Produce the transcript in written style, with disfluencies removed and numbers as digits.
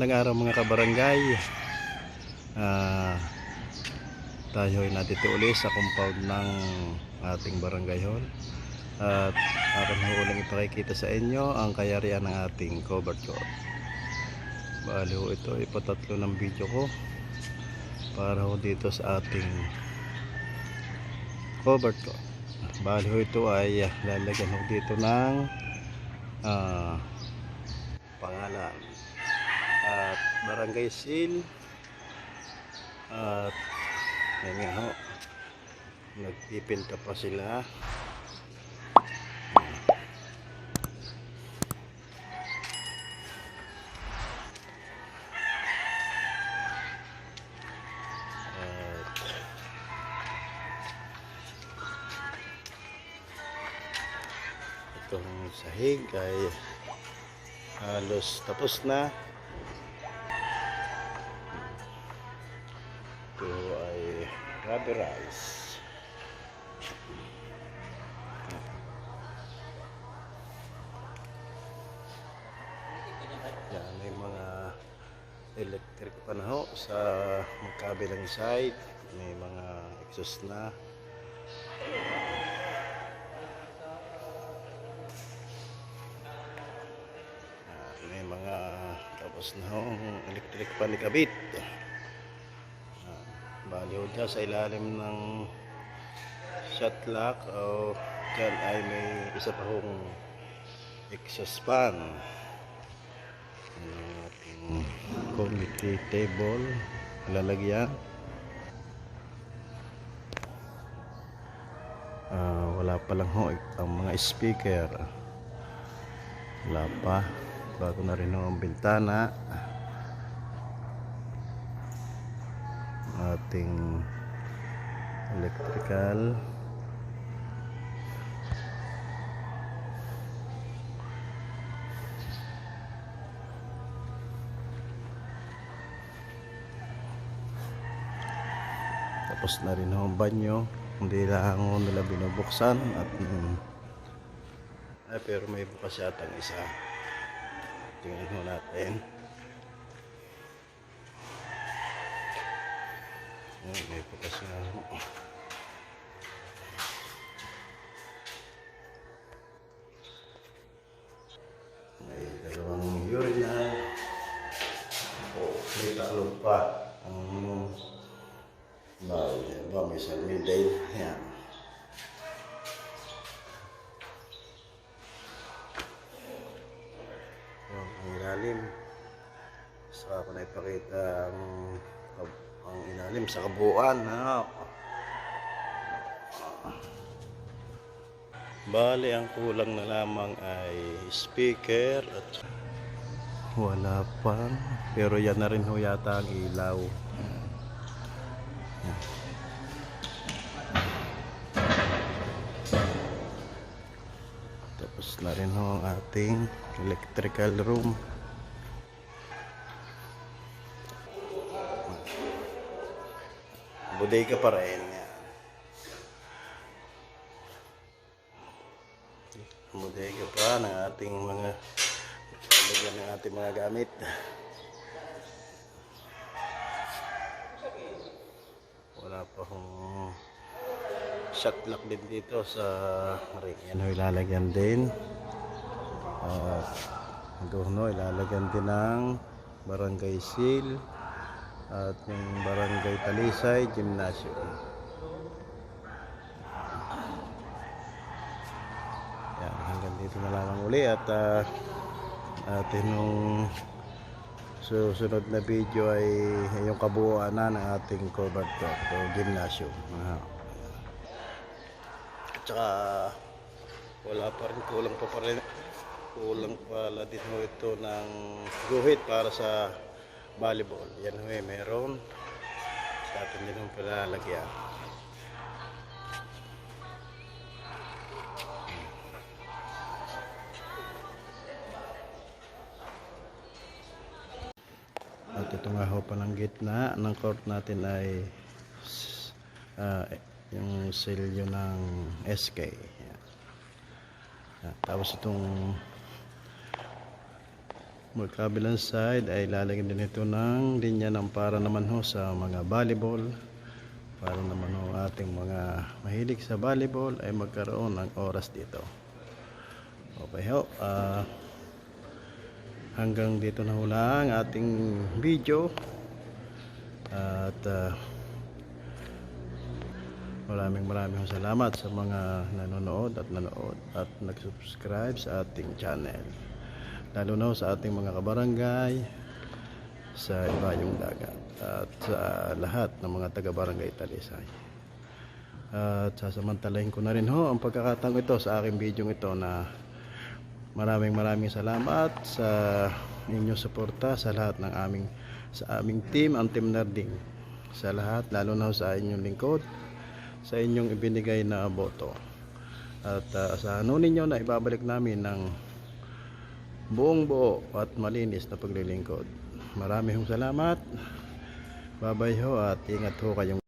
Magandang araw mga kabarangay. Tayo ay nandito ulit sa compound ng ating barangay hall. At akin ho ulang ipakikita sa inyo ang kayarian ng ating cover court. Bali ho ito ipatatlo ng video ko para ho dito sa ating cover court. Bali ho ito ay lalagyan ho dito ng pangalan at barangay seal at yan nga ho, nagpipinta pa sila. At itong sahig ay halos tapos na. Ito ay rubberized. Yan, may mga electric pa na ho sa magkabilang side. May mga exhaust na. May mga tapos na ho electric pa ni kabit. Bali ho dyan sa ilalim ng shot lock o dyan ay may isa pa hong exhaust fan. Ang ating committee table lalagyan. Wala pa lang ho ang mga speaker, wala pa, bago na rin ho ang bintana. Ating electrical tapos na rin ho ang banyo, hindi lang ho nila binubuksan at pero may bukas yata ang isa. Tingnan ho natin. May bukas na ho. May dalawang urinal. May taklong pa. May salmidale. Yan. Ang ilalim. Saka ko na ipakita ang ilalim sa kabuuan. Bali ang kulang na lamang ay speaker at wala pa, pero yan na rin ho yata ang ilaw. Tapos na rin ho ang ating electrical room. Bodega pa rin yan. Bodega pa ng ating mga lagyan ng ating mga gamit. Wala pa hong shot lock din dito sa ring. Yan ho ilalagyan din. Doon ho ilalagyan din ng barangay seal at yung barangay Talisay Gymnasium. Yan, hanggang dito na lamang uli at atin nung susunod na video ay yung kabuuan na ng ating covered court o gymnasium. At saka wala pa rin, kulang pala din ho ito ng guhit para sa volleyball. Yan ho meron sa atin din ho pala lagyan. At ito nga ho pa ng gitna ng court natin ay yung selyo ng SK. Tapos itong magkabilang side ay lalagyan din ito ng linya ng para naman ho sa mga volleyball, para naman ho ating mga mahilig sa volleyball ay magkaroon ng oras dito. Okay ho, hanggang dito na ho lang ating video at maraming salamat sa mga nanonood at nag-subscribe sa ating channel, lalo na sa ating mga kabarangay sa Ibayong Dagat at sa lahat ng mga taga-barangay Talisay. At sasamantalahin ko na rin ho ang pagkakataon ito sa aking video ito na maraming salamat sa inyong suporta sa lahat ng aming team, ang Team Nerding, sa lahat, lalo na sa inyong lingkod, sa inyong ibinigay na boto. At sa ano ninyo na ibabalik namin ng buong buo at malinis na paglilingkod. Maraming salamat. Bye-bye ho at ingat ho kayong